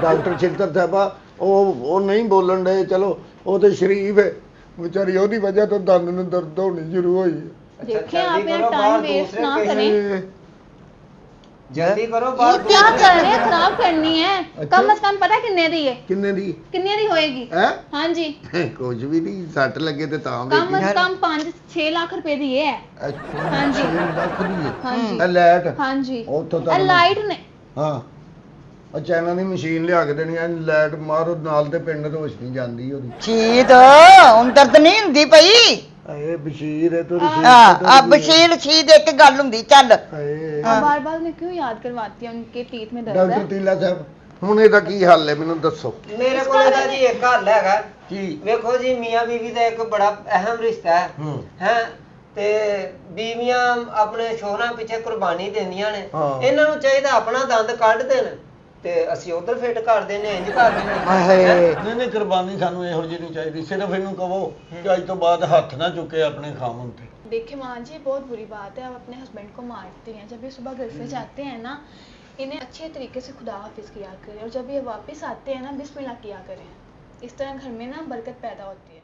ਡਾਕਟਰ ਛਿੱਤਰ ਸਾਹਿਬਾ ਉਹ ਨਹੀਂ ਬੋਲਣ ਦੇ, ਚਲੋ ਉਹ ਤੇ ਸ਼ਰੀਫ ਹੈ ਵਿਚਾਰੀ, ਉਹਦੀ ਵਜ੍ਹਾ ਤੋਂ ਦੰਦ ਨੂੰ ਦਰਦ ਹੋਣੀ ਸ਼ੁਰੂ ਹੋਈ ਹੈ। देखें आप मेरा टाइम वेस्ट ना करें। जल्दी करो ये बाहर क्या कर रहे हैं, खराब करनी है। कम से कम पता है कितने दी है? ਕਿੰਨੇ ਦੀ कितने दी होएगी? ਹੈ? हाँ जी, ਕੁਝ ਵੀ ਨਹੀਂ, ਸੱਟ ਲੱਗੇ ਤੇ ਤਾਂ कम से कम 5-6 लाख रुपए दी है। हाँ जी। ਲੱਖ ਦੀ ਹੈ। हाँ जी। ਇਹ ਲਾਈਟ हाँ जी। ਉੱਥੋਂ ਇਹ ਤੁਹਾਨੂੰ ਲਾਈਟ ਨੇ ਹਾਂ ਉਹ ਚਾਈਨਾ ਦੀ ਮਸ਼ੀਨ ਲਿਆ ਕੇ ਦੇਣੀ ਐ, ਲਾਈਟ ਮਾਰੋ ਨਾਲ ਤੇ ਪਿੰਡ ਰੋਸ਼ਨੀ ਜਾਂਦੀ ਉਹਦੀ। ਸ਼ੀਦ ਹੁਣ ਦਰਦ ਨਹੀਂ ਹੁੰਦੀ ਪਈ। ਇਹ ਬਸ਼ੀਰ ਹੈ ਤੂੰ ਆ ਬਸ਼ੀਰ ਸ਼ੀਦ ਇੱਕ ਗੱਲ ਹੁੰਦੀ ਚੱਲ। बार बार मैं क्यों याद करवाती हूँ, उनके पीठ में दर्द ਡਾਕਟਰ है। ਤੀਲਾ ਸਾਹਿਬ ਹੁਣ ਇਹਦਾ ਕੀ ਹੱਲ ਹੈ ਮੈਨੂੰ ਦੱਸੋ। ਮੇਰੇ ਕੋਲ ਇਹਦਾ ਜੀ ਇੱਕ ਹੱਲ ਹੈਗਾ। ਕੀ? ਵੇਖੋ ਜੀ, ਮੀਆਂ ਬੀਵੀ ਦਾ ਇੱਕ ਬੜਾ ਅਹਿਮ ਰਿਸ਼ਤਾ ਹੈ ਹੈ ਤੇ ਬੀਵੀਆਂ ਆਪਣੇ ਸ਼ੋਹਰਾਂ ਪਿੱਛੇ ਕੁਰਬਾਨੀ ਦਿੰਦੀਆਂ ਨੇ। ਹਾਂ। ਇਹਨਾਂ ਨੂੰ ਚਾਹੀਦਾ ਆਪਣਾ ਦੰਦ ਕੱਢ ਦੇਣ ਤੇ ਅਸੀਂ ਉਧਰ ਫਿੱਟ ਕਰ ਦਿੰਦੇ, ਇੰਜ ਕਰ ਦਿੰਦੇ। ਹਾਏ ਨਹੀਂ ਨਹੀਂ, ਕੁਰਬਾਨੀ ਸਾਨੂੰ ਇਹੋ ਜਿਹੀ ਨਹੀਂ ਚਾਹੀਦੀ, ਸਿਰਫ ਇਹਨੂੰ ਕਹੋ ਕਿ ਅੱਜ ਤੋਂ ਬਾਅਦ ਹੱਥ ਨਾ ਚੁੱਕੇ ਆਪਣੇ ਖਾਮਨ ਤੇ। देखिए माँ जी, बहुत बुरी बात है, आप अपने हस्बैंड को मारती हैं। जब ये सुबह घर से जाते हैं ना, इन्हें अच्छे तरीके से खुदा हाफिज किया करें, और जब ये वापस आते हैं ना, बिस्मिल्लाह किया करें। इस तरह घर में ना बरकत पैदा होती है।